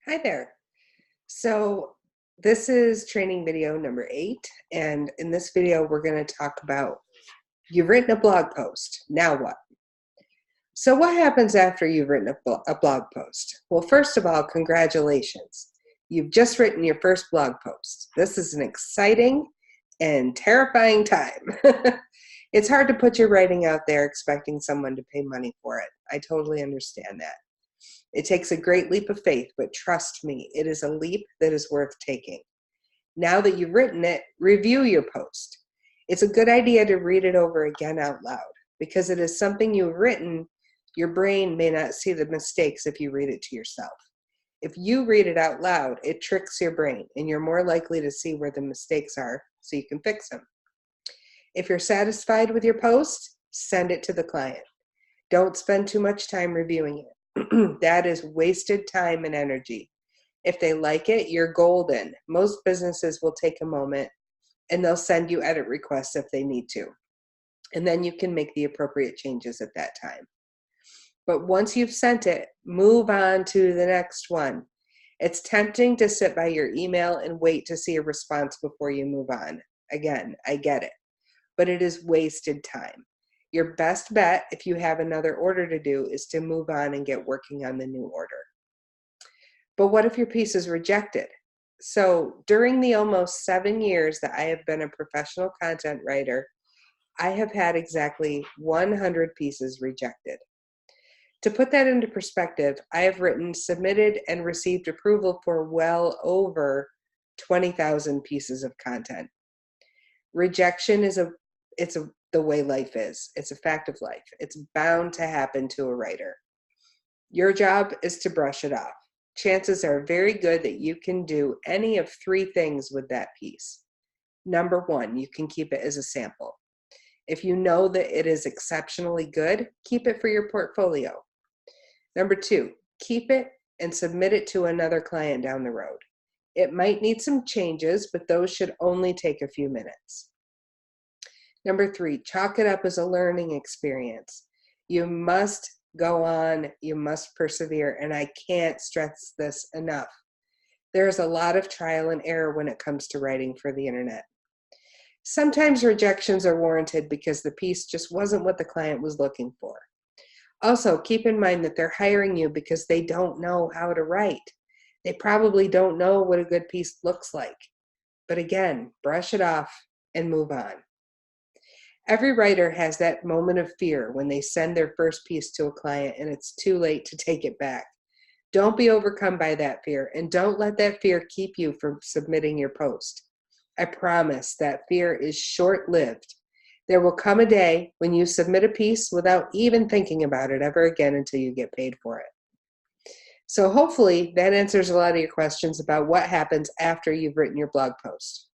Hi there. So this is training video number 8, and in this video we're going to talk about you've written a blog post. Now what? So what happens after you've written a blog post? Well, first of all, congratulations. You've just written your first blog post. This is an exciting and terrifying time. It's hard to put your writing out there expecting someone to pay money for it. I totally understand that. It takes a great leap of faith, but trust me, it is a leap that is worth taking. Now that you've written it, review your post. It's a good idea to read it over again out loud because it is something you've written. Your brain may not see the mistakes if you read it to yourself. If you read it out loud, it tricks your brain and you're more likely to see where the mistakes are so you can fix them. If you're satisfied with your post, send it to the client. Don't spend too much time reviewing it. That is wasted time and energy. If they like it, you're golden. Most businesses will take a moment and they'll send you edit requests if they need to. And then you can make the appropriate changes at that time. But once you've sent it, move on to the next one. It's tempting to sit by your email and wait to see a response before you move on. Again, I get it, but it is wasted time. Your best bet, if you have another order to do, is to move on and get working on the new order. But what if your piece is rejected? So during the almost 7 years that I have been a professional content writer, I have had exactly 100 pieces rejected. To put that into perspective, I have written, submitted, and received approval for well over 20,000 pieces of content. Rejection is the way life is. It's a fact of life. It's bound to happen to a writer. Your job is to brush it off. Chances are very good that you can do any of 3 things with that piece. Number 1, you can keep it as a sample. If you know that it is exceptionally good, keep it for your portfolio. Number 2, keep it and submit it to another client down the road. It might need some changes, but those should only take a few minutes. Number 3, chalk it up as a learning experience. You must go on, you must persevere, and I can't stress this enough. There's a lot of trial and error when it comes to writing for the internet. Sometimes rejections are warranted because the piece just wasn't what the client was looking for. Also, keep in mind that they're hiring you because they don't know how to write. They probably don't know what a good piece looks like. But again, brush it off and move on. Every writer has that moment of fear when they send their first piece to a client and it's too late to take it back. Don't be overcome by that fear, and don't let that fear keep you from submitting your post. I promise that fear is short-lived. There will come a day when you submit a piece without even thinking about it ever again until you get paid for it. So hopefully that answers a lot of your questions about what happens after you've written your blog post.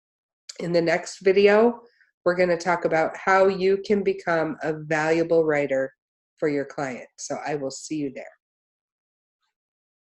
In the next video, we're going to talk about how you can become a valuable writer for your client. So I will see you there.